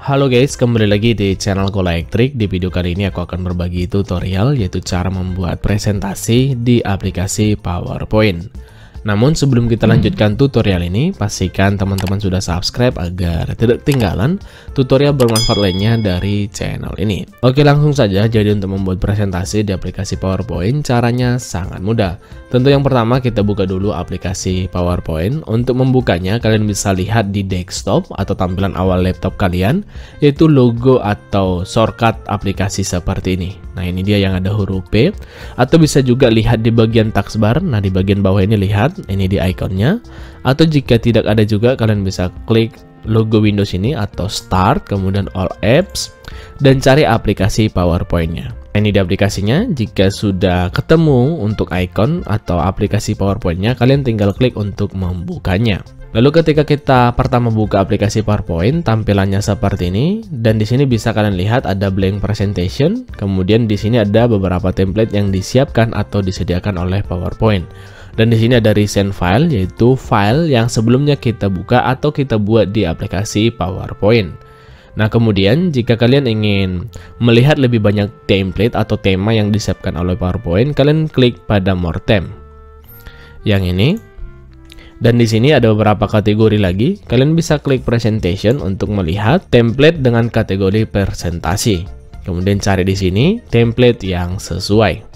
Halo guys, kembali lagi di channel Kolektrik. Di video kali ini aku akan berbagi tutorial yaitu cara membuat presentasi di aplikasi PowerPoint. Namun sebelum kita lanjutkan tutorial ini, pastikan teman-teman sudah subscribe agar tidak ketinggalan tutorial bermanfaat lainnya dari channel ini. Oke, langsung saja. Jadi untuk membuat presentasi di aplikasi PowerPoint, caranya sangat mudah. Tentu yang pertama kita buka dulu aplikasi PowerPoint. Untuk membukanya, kalian bisa lihat di desktop atau tampilan awal laptop kalian, yaitu logo atau shortcut aplikasi seperti ini. Nah, ini dia yang ada huruf P, atau bisa juga lihat di bagian taskbar. Nah, di bagian bawah ini lihat, ini di ikonnya. Atau jika tidak ada juga, kalian bisa klik logo Windows ini atau Start, kemudian All Apps, dan cari aplikasi PowerPoint-nya. Ini di aplikasinya. Jika sudah ketemu untuk icon atau aplikasi PowerPoint-nya, kalian tinggal klik untuk membukanya. Lalu ketika kita pertama buka aplikasi PowerPoint, tampilannya seperti ini, dan di sini bisa kalian lihat ada blank presentation. Kemudian di sini ada beberapa template yang disiapkan atau disediakan oleh PowerPoint. Dan di sini ada recent file, yaitu file yang sebelumnya kita buka atau kita buat di aplikasi PowerPoint. Nah, kemudian jika kalian ingin melihat lebih banyak template atau tema yang disiapkan oleh PowerPoint, kalian klik pada More Theme. Yang ini. Dan di sini ada beberapa kategori lagi. Kalian bisa klik Presentation untuk melihat template dengan kategori presentasi. Kemudian cari di sini template yang sesuai.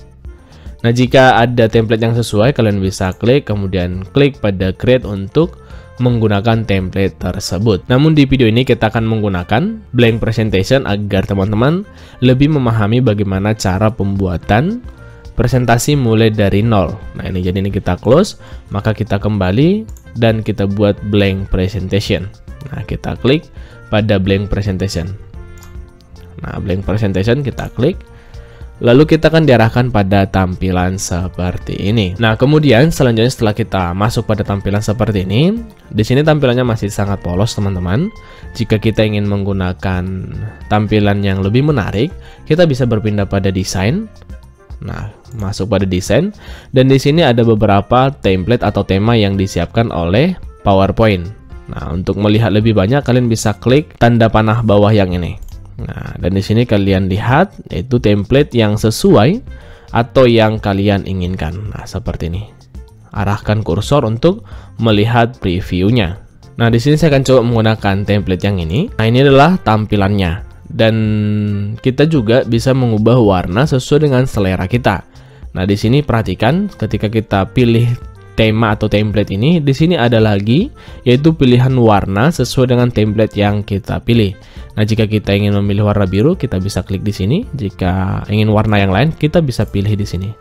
Nah, jika ada template yang sesuai, kalian bisa klik, kemudian klik pada Create untuk menggunakan template tersebut. Namun di video ini kita akan menggunakan blank presentation agar teman-teman lebih memahami bagaimana cara pembuatan presentasi mulai dari nol. Nah, ini jadi ini kita close, maka kita kembali dan kita buat blank presentation. Nah, kita klik pada blank presentation. Nah, blank presentation kita klik. Lalu kita akan diarahkan pada tampilan seperti ini. Nah, kemudian selanjutnya setelah kita masuk pada tampilan seperti ini, di sini tampilannya masih sangat polos, teman-teman. Jika kita ingin menggunakan tampilan yang lebih menarik, kita bisa berpindah pada desain. Nah, masuk pada desain, dan di sini ada beberapa template atau tema yang disiapkan oleh PowerPoint. Nah, untuk melihat lebih banyak, kalian bisa klik tanda panah bawah yang ini. Nah, dan di sini kalian lihat yaitu template yang sesuai atau yang kalian inginkan. Nah, seperti ini. Arahkan kursor untuk melihat previewnya. Nah, di sini saya akan coba menggunakan template yang ini. Nah, ini adalah tampilannya. Dan kita juga bisa mengubah warna sesuai dengan selera kita. Nah, di sini perhatikan ketika kita pilih tema atau template ini, di sini ada lagi yaitu pilihan warna sesuai dengan template yang kita pilih. Nah, jika kita ingin memilih warna biru, kita bisa klik di sini. Jika ingin warna yang lain, kita bisa pilih di sini.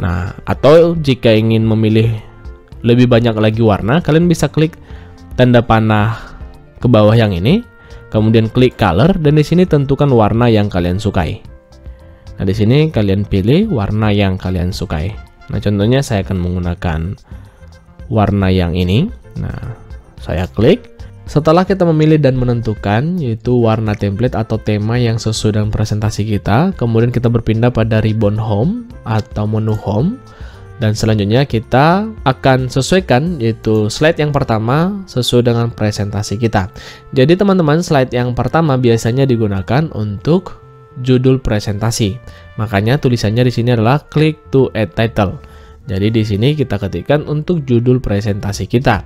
Nah, atau jika ingin memilih lebih banyak lagi warna, kalian bisa klik tanda panah ke bawah yang ini. Kemudian klik color, dan di sini tentukan warna yang kalian sukai. Nah, di sini kalian pilih warna yang kalian sukai. Nah, contohnya saya akan menggunakan warna yang ini. Nah, saya klik. Setelah kita memilih dan menentukan yaitu warna template atau tema yang sesuai dengan presentasi kita, kemudian kita berpindah pada ribbon home atau menu home. Dan selanjutnya kita akan sesuaikan yaitu slide yang pertama sesuai dengan presentasi kita. Jadi teman-teman, slide yang pertama biasanya digunakan untuk judul presentasi. Makanya tulisannya di sini adalah click to add title. Jadi di sini kita ketikkan untuk judul presentasi kita.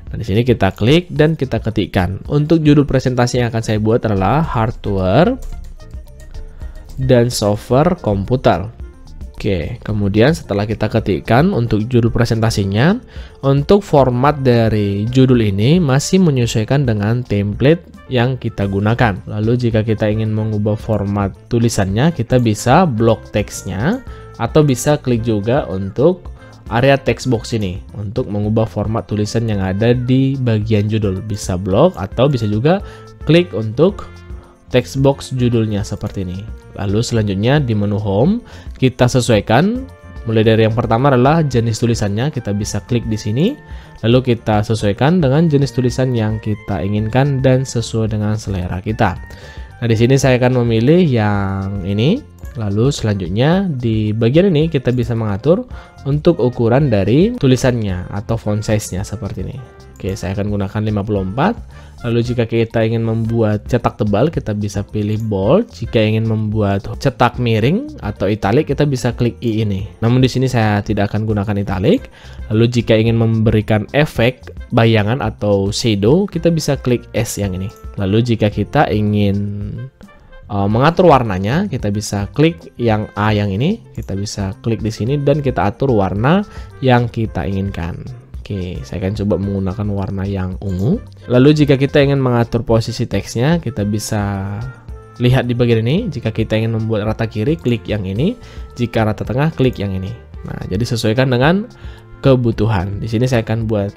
Nah, di sini kita klik dan kita ketikkan. Untuk judul presentasi yang akan saya buat adalah hardware dan software komputer. Oke, kemudian setelah kita ketikkan untuk judul presentasinya, untuk format dari judul ini masih menyesuaikan dengan template yang kita gunakan. Lalu jika kita ingin mengubah format tulisannya, kita bisa blok teksnya atau bisa klik juga untuk area text box ini untuk mengubah format tulisan yang ada di bagian judul. Bisa blok atau bisa juga klik untuk text box judulnya seperti ini. Lalu selanjutnya di menu home kita sesuaikan. Mulai dari yang pertama adalah jenis tulisannya, kita bisa klik di sini. Lalu kita sesuaikan dengan jenis tulisan yang kita inginkan dan sesuai dengan selera kita. Nah, di sini saya akan memilih yang ini. Lalu selanjutnya di bagian ini kita bisa mengatur untuk ukuran dari tulisannya atau font size-nya seperti ini. Oke, saya akan gunakan 54. Lalu jika kita ingin membuat cetak tebal, kita bisa pilih bold. Jika ingin membuat cetak miring atau italic, kita bisa klik I ini. Namun di sini saya tidak akan gunakan italic. Lalu jika ingin memberikan efek bayangan atau shadow, kita bisa klik S yang ini. Lalu jika kita ingin mengatur warnanya, kita bisa klik yang A yang ini. Kita bisa klik di sini dan kita atur warna yang kita inginkan. Oke, saya akan coba menggunakan warna yang ungu. Lalu jika kita ingin mengatur posisi teksnya, kita bisa lihat di bagian ini. Jika kita ingin membuat rata kiri, klik yang ini. Jika rata tengah, klik yang ini. Nah, jadi sesuaikan dengan kebutuhan. Di sini saya akan buat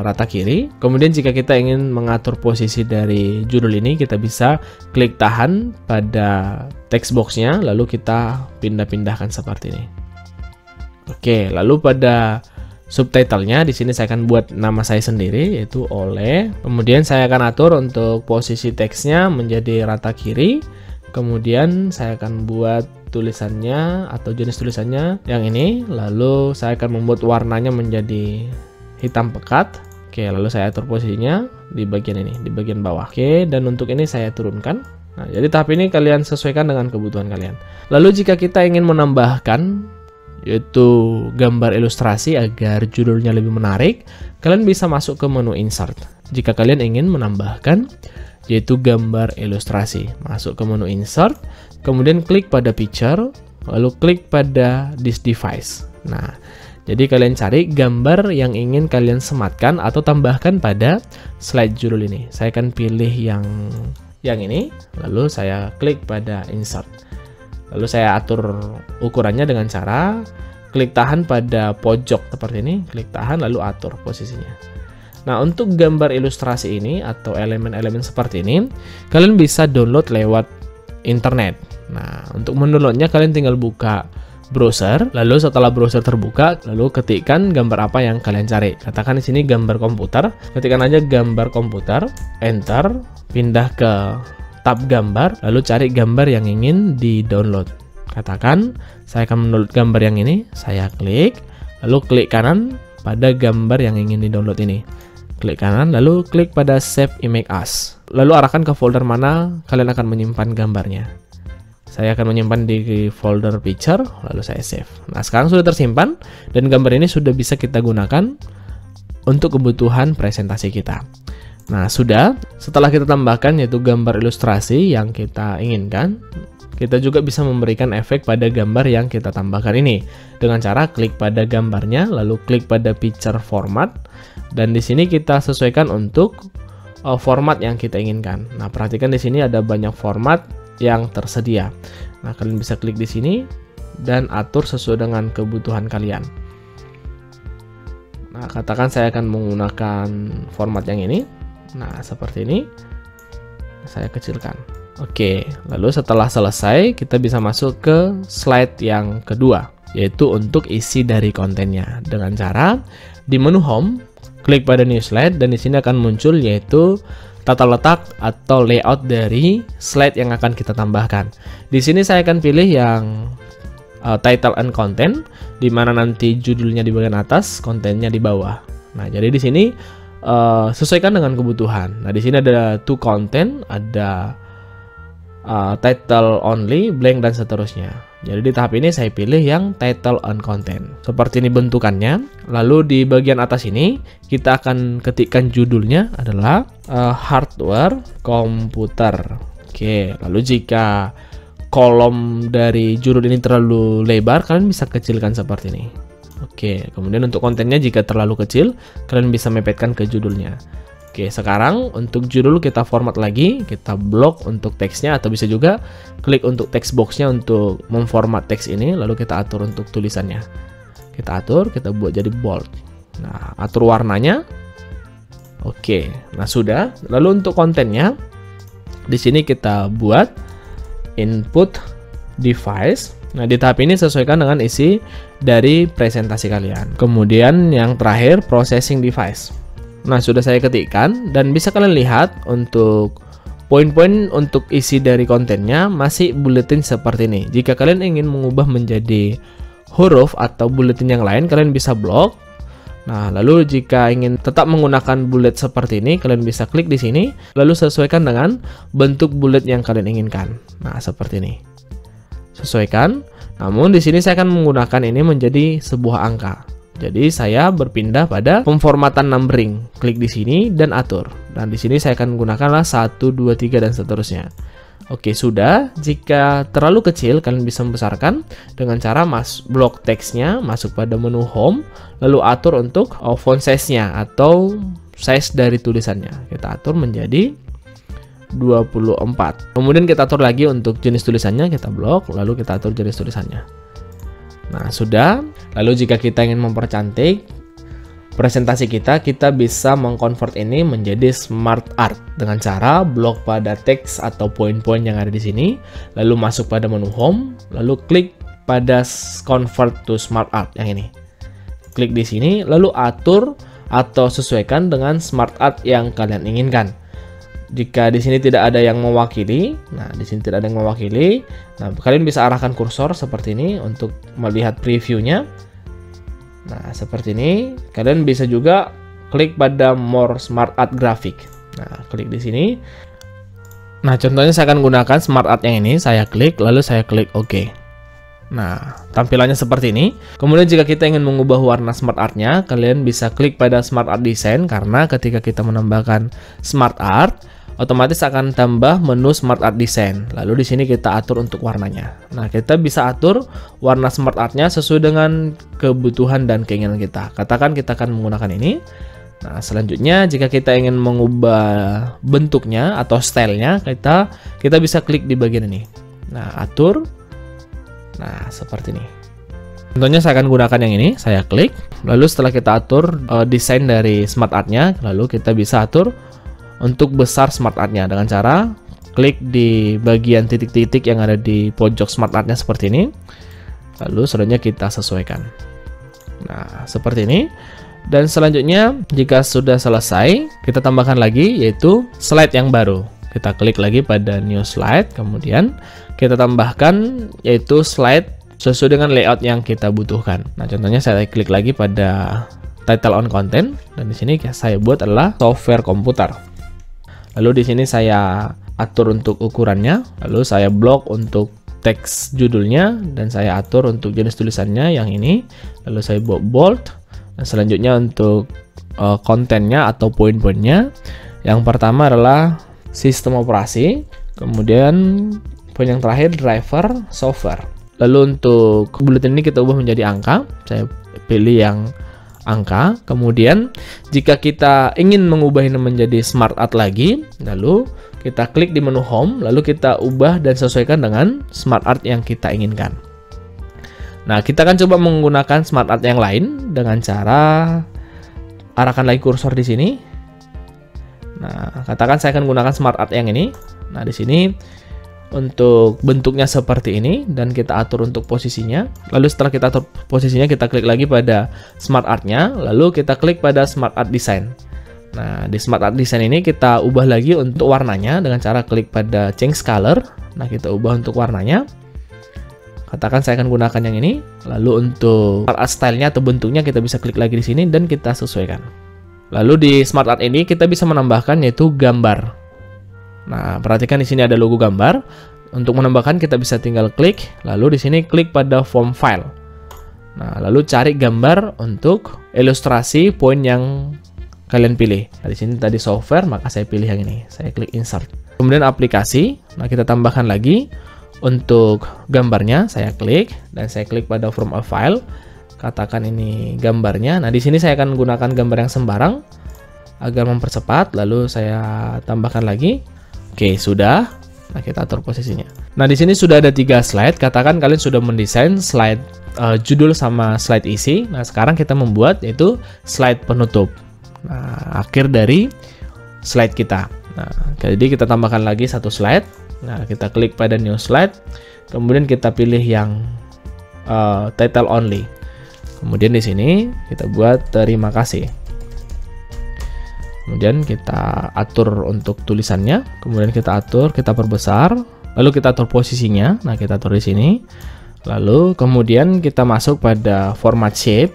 rata kiri. Kemudian jika kita ingin mengatur posisi dari judul ini, kita bisa klik tahan pada text boxnya, lalu kita pindah-pindahkan seperti ini. Oke, lalu pada subtitlenya di sini saya akan buat nama saya sendiri, yaitu Oleh. Kemudian saya akan atur untuk posisi teksnya menjadi rata kiri. Kemudian saya akan buat tulisannya atau jenis tulisannya yang ini. Lalu saya akan membuat warnanya menjadi hitam pekat. Oke, lalu saya atur posisinya di bagian ini, di bagian bawah. Oke, dan untuk ini saya turunkan. Nah, jadi tahap ini kalian sesuaikan dengan kebutuhan kalian. Lalu jika kita ingin menambahkan yaitu gambar ilustrasi agar judulnya lebih menarik, kalian bisa masuk ke menu insert. Jika kalian ingin menambahkan yaitu gambar ilustrasi, masuk ke menu insert, kemudian klik pada picture, lalu klik pada this device. Nah, jadi kalian cari gambar yang ingin kalian sematkan atau tambahkan pada slide judul ini. Saya akan pilih yang ini, lalu saya klik pada insert. Lalu saya atur ukurannya dengan cara klik tahan pada pojok seperti ini, klik tahan lalu atur posisinya. Nah, untuk gambar ilustrasi ini atau elemen-elemen seperti ini, kalian bisa download lewat internet. Nah, untuk mendownloadnya kalian tinggal buka browser, lalu setelah browser terbuka, lalu ketikkan gambar apa yang kalian cari. Katakan di sini gambar komputer, ketikkan aja gambar komputer, enter, pindah ke tab gambar, lalu cari gambar yang ingin di-download. Katakan, saya akan mendownload gambar yang ini, saya klik, lalu klik kanan pada gambar yang ingin di-download ini. Klik kanan, lalu klik pada Save Image As. Lalu arahkan ke folder mana kalian akan menyimpan gambarnya. Saya akan menyimpan di folder picture, lalu saya save. Nah, sekarang sudah tersimpan, dan gambar ini sudah bisa kita gunakan untuk kebutuhan presentasi kita. Nah, sudah. Setelah kita tambahkan yaitu gambar ilustrasi yang kita inginkan, kita juga bisa memberikan efek pada gambar yang kita tambahkan ini dengan cara klik pada gambarnya, lalu klik pada picture format, dan di sini kita sesuaikan untuk format yang kita inginkan. Nah, perhatikan di sini ada banyak format yang tersedia. Nah, kalian bisa klik di sini dan atur sesuai dengan kebutuhan kalian. Nah, katakan saya akan menggunakan format yang ini. Nah, seperti ini. Saya kecilkan. Oke, lalu setelah selesai, kita bisa masuk ke slide yang kedua, yaitu untuk isi dari kontennya. Dengan cara di menu home, klik pada new slide, dan di sini akan muncul yaitu tata letak atau layout dari slide yang akan kita tambahkan. Di sini saya akan pilih yang title and content, di mana nanti judulnya di bagian atas, kontennya di bawah. Nah, jadi di sini sesuaikan dengan kebutuhan. Nah, di sini ada to content, ada title only, blank, dan seterusnya. Jadi di tahap ini saya pilih yang title and content. Seperti ini bentukannya. Lalu di bagian atas ini kita akan ketikkan judulnya adalah hardware komputer. Oke, lalu jika kolom dari judul ini terlalu lebar, kalian bisa kecilkan seperti ini. Oke, kemudian untuk kontennya jika terlalu kecil, kalian bisa mepetkan ke judulnya. Oke, sekarang untuk judul kita format lagi, kita blok untuk teksnya, atau bisa juga klik untuk text boxnya untuk memformat teks ini, lalu kita atur untuk tulisannya. Kita atur, kita buat jadi bold. Nah, atur warnanya. Oke, nah sudah. Lalu untuk kontennya, di sini kita buat input device. Nah, di tahap ini sesuaikan dengan isi dari presentasi kalian. Kemudian yang terakhir, processing device. Nah, sudah saya ketikkan, dan bisa kalian lihat untuk poin-poin untuk isi dari kontennya masih bulletin seperti ini. Jika kalian ingin mengubah menjadi huruf atau bulletin yang lain, kalian bisa blok. Nah, lalu jika ingin tetap menggunakan bullet seperti ini, kalian bisa klik di sini, lalu sesuaikan dengan bentuk bullet yang kalian inginkan. Nah, seperti ini. Sesuaikan. Namun di sini saya akan menggunakan ini menjadi sebuah angka. Jadi saya berpindah pada pemformatan numbering. Klik di sini dan atur. Dan di sini saya akan menggunakanlah 1, 2, 3 dan seterusnya. Oke, sudah. Jika terlalu kecil, kalian bisa membesarkan dengan cara blok teksnya, masuk pada menu home, lalu atur untuk font size-nya atau size dari tulisannya. Kita atur menjadi 24. Kemudian kita atur lagi untuk jenis tulisannya, kita blok, lalu kita atur jenis tulisannya. Nah, sudah. Lalu jika kita ingin mempercantik presentasi kita bisa mengkonvert ini menjadi smart art dengan cara blok pada teks atau poin-poin yang ada di sini, lalu masuk pada menu home, lalu klik pada convert to smart art yang ini. Klik di sini, lalu atur atau sesuaikan dengan smart art yang kalian inginkan. Jika di sini tidak ada yang mewakili, nah di sini tidak ada yang mewakili, nah kalian bisa arahkan kursor seperti ini untuk melihat previewnya. Nah, seperti ini. Kalian bisa juga klik pada More Smart Art Graphic. Nah, klik di sini. Nah, contohnya saya akan gunakan Smart Art yang ini. Saya klik, lalu saya klik OK. Nah, tampilannya seperti ini. Kemudian jika kita ingin mengubah warna Smart Art-nya, kalian bisa klik pada Smart Art Design, karena ketika kita menambahkan Smart Art, otomatis akan tambah menu Smart Art Design. Lalu di sini kita atur untuk warnanya. Nah, kita bisa atur warna Smart Art-nya sesuai dengan kebutuhan dan keinginan kita. Katakan kita akan menggunakan ini. Nah, selanjutnya jika kita ingin mengubah bentuknya atau stylenya, kita bisa klik di bagian ini. Nah, atur. Nah, seperti ini. Contohnya saya akan gunakan yang ini. Saya klik. Lalu setelah kita atur desain dari Smart Art-nya, lalu kita bisa atur untuk besar Smart Art-nya dengan cara klik di bagian titik-titik yang ada di pojok Smart Art-nya seperti ini. Lalu selanjutnya kita sesuaikan. Nah, seperti ini. Dan selanjutnya jika sudah selesai, kita tambahkan lagi yaitu slide yang baru. Kita klik lagi pada new slide, kemudian kita tambahkan yaitu slide sesuai dengan layout yang kita butuhkan. Nah, contohnya saya klik lagi pada title on content, dan di sini saya buat adalah software komputer. Lalu di sini saya atur untuk ukurannya, lalu saya blok untuk teks judulnya, dan saya atur untuk jenis tulisannya yang ini, lalu saya buat bold, dan selanjutnya untuk kontennya atau poin-poinnya. Yang pertama adalah sistem operasi, kemudian poin yang terakhir driver software. Lalu untuk bulletin ini kita ubah menjadi angka, saya pilih yang angka. Kemudian jika kita ingin mengubah ini menjadi smart art lagi, lalu kita klik di menu home, lalu kita ubah dan sesuaikan dengan smart art yang kita inginkan. Nah, kita akan coba menggunakan smart art yang lain dengan cara arahkan lagi kursor di sini. Nah, katakan saya akan menggunakan smart art yang ini. Nah, di sini untuk bentuknya seperti ini, dan kita atur untuk posisinya. Lalu setelah kita atur posisinya, kita klik lagi pada smart art-nya, lalu kita klik pada smart art design. Nah, di smart art design ini kita ubah lagi untuk warnanya dengan cara klik pada change color. Nah, kita ubah untuk warnanya. Katakan saya akan gunakan yang ini. Lalu untuk smart art style-nya atau bentuknya kita bisa klik lagi di sini dan kita sesuaikan. Lalu di smart art ini kita bisa menambahkan yaitu gambar. Nah, perhatikan di sini ada logo gambar. Untuk menambahkan kita bisa tinggal klik, lalu di sini klik pada form file. Nah, lalu cari gambar untuk ilustrasi poin yang kalian pilih. Nah, di sini tadi software, maka saya pilih yang ini. Saya klik insert. Kemudian aplikasi. Nah, kita tambahkan lagi untuk gambarnya. Saya klik dan saya klik pada from a file. Katakan ini gambarnya. Nah, di sini saya akan gunakan gambar yang sembarang agar mempercepat. Lalu saya tambahkan lagi. Oke, sudah. Nah, kita atur posisinya. Nah, di sini sudah ada 3 slide. Katakan kalian sudah mendesain slide judul sama slide isi. Nah, sekarang kita membuat yaitu slide penutup. Nah, akhir dari slide kita. Nah, jadi kita tambahkan lagi 1 slide. Nah, kita klik pada new slide. Kemudian kita pilih yang title only. Kemudian di sini kita buat terima kasih. Kemudian kita atur untuk tulisannya, kemudian kita atur, kita perbesar, lalu kita atur posisinya. Nah, kita atur di sini. Lalu kemudian kita masuk pada format shape.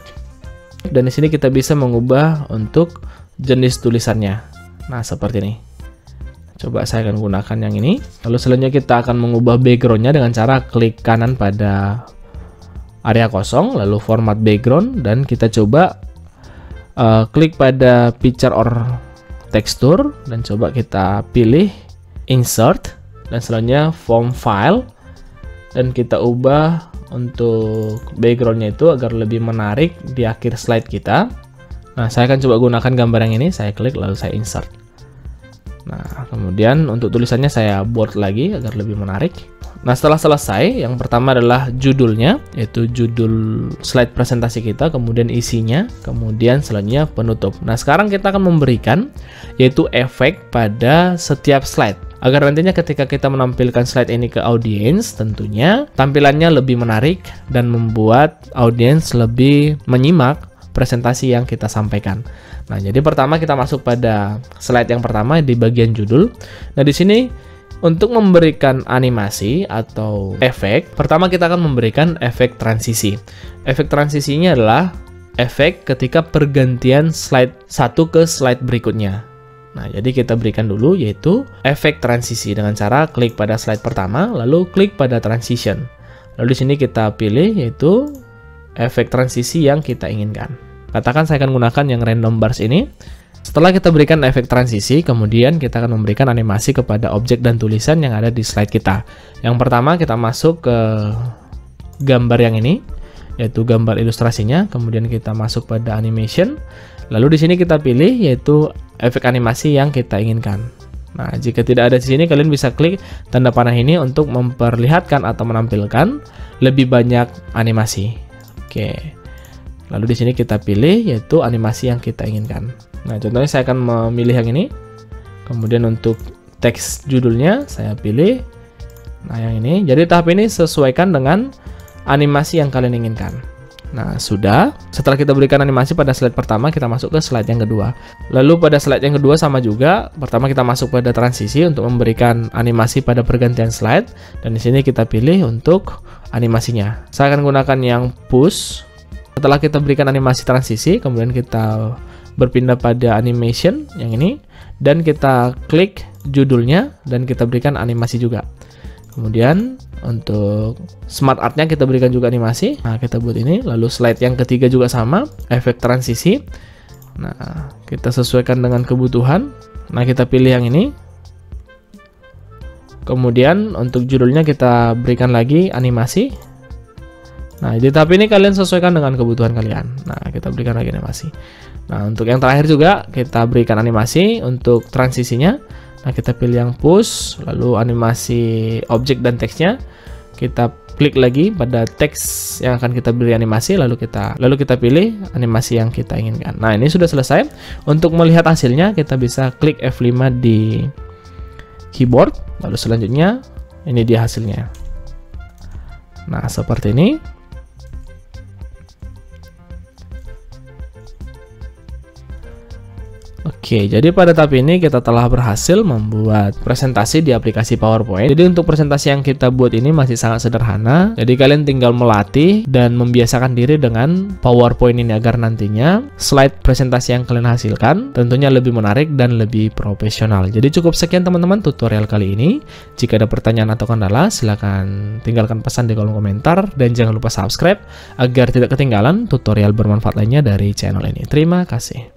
Dan di sini kita bisa mengubah untuk jenis tulisannya. Nah, seperti ini. Coba saya akan gunakan yang ini. Lalu selanjutnya kita akan mengubah backgroundnya dengan cara klik kanan pada area kosong, lalu format background, dan kita coba klik pada picture or texture, dan coba kita pilih insert, dan selanjutnya form file, dan kita ubah untuk backgroundnya itu agar lebih menarik di akhir slide kita. Nah, saya akan coba gunakan gambar yang ini, saya klik lalu saya insert. Nah, kemudian untuk tulisannya saya bold lagi agar lebih menarik. Nah, setelah selesai, yang pertama adalah judulnya, yaitu judul slide presentasi kita, kemudian isinya, kemudian selanjutnya penutup. Nah, sekarang kita akan memberikan yaitu efek pada setiap slide, agar nantinya ketika kita menampilkan slide ini ke audiens, tentunya tampilannya lebih menarik dan membuat audiens lebih menyimak presentasi yang kita sampaikan. Nah, jadi pertama kita masuk pada slide yang pertama di bagian judul. Nah, di sini untuk memberikan animasi atau efek, pertama kita akan memberikan efek transisi. Efek transisinya adalah efek ketika pergantian slide satu ke slide berikutnya. Nah, jadi kita berikan dulu yaitu efek transisi dengan cara klik pada slide pertama, lalu klik pada transition. Lalu di sini kita pilih yaitu efek transisi yang kita inginkan. Katakan saya akan gunakan yang random bars ini. Setelah kita berikan efek transisi, kemudian kita akan memberikan animasi kepada objek dan tulisan yang ada di slide kita. Yang pertama kita masuk ke gambar yang ini, yaitu gambar ilustrasinya, kemudian kita masuk pada animation. Lalu di sini kita pilih yaitu efek animasi yang kita inginkan. Nah, jika tidak ada di sini, kalian bisa klik tanda panah ini untuk memperlihatkan atau menampilkan lebih banyak animasi. Oke. Lalu di sini kita pilih yaitu animasi yang kita inginkan. Nah, contohnya saya akan memilih yang ini. Kemudian untuk teks judulnya saya pilih nah yang ini. Jadi tahap ini sesuaikan dengan animasi yang kalian inginkan. Nah, sudah. Setelah kita berikan animasi pada slide pertama, kita masuk ke slide yang kedua. Lalu pada slide yang kedua sama juga. Pertama kita masuk pada transisi untuk memberikan animasi pada pergantian slide. Dan di sini kita pilih untuk animasinya. Saya akan gunakan yang push. Setelah kita berikan animasi transisi, kemudian kita berpindah pada animation yang ini. Dan kita klik judulnya dan kita berikan animasi juga. Kemudian untuk smart art-nya kita berikan juga animasi. Nah, kita buat ini. Lalu slide yang ketiga juga sama, efek transisi. Nah, kita sesuaikan dengan kebutuhan. Nah, kita pilih yang ini. Kemudian untuk judulnya kita berikan lagi animasi. Nah, di tahap ini kalian sesuaikan dengan kebutuhan kalian. Nah, kita berikan lagi animasi. Nah, untuk yang terakhir juga kita berikan animasi untuk transisinya. Nah, kita pilih yang push, lalu animasi objek dan teksnya. Kita klik lagi pada teks yang akan kita beri animasi, lalu kita pilih animasi yang kita inginkan. Nah, ini sudah selesai. Untuk melihat hasilnya, kita bisa klik F5 di keyboard. Lalu selanjutnya, ini dia hasilnya. Nah, seperti ini. Oke, jadi pada tahap ini kita telah berhasil membuat presentasi di aplikasi PowerPoint. Jadi untuk presentasi yang kita buat ini masih sangat sederhana. Jadi kalian tinggal melatih dan membiasakan diri dengan PowerPoint ini agar nantinya slide presentasi yang kalian hasilkan tentunya lebih menarik dan lebih profesional. Jadi cukup sekian teman-teman tutorial kali ini. Jika ada pertanyaan atau kendala, silahkan tinggalkan pesan di kolom komentar dan jangan lupa subscribe agar tidak ketinggalan tutorial bermanfaat lainnya dari channel ini. Terima kasih.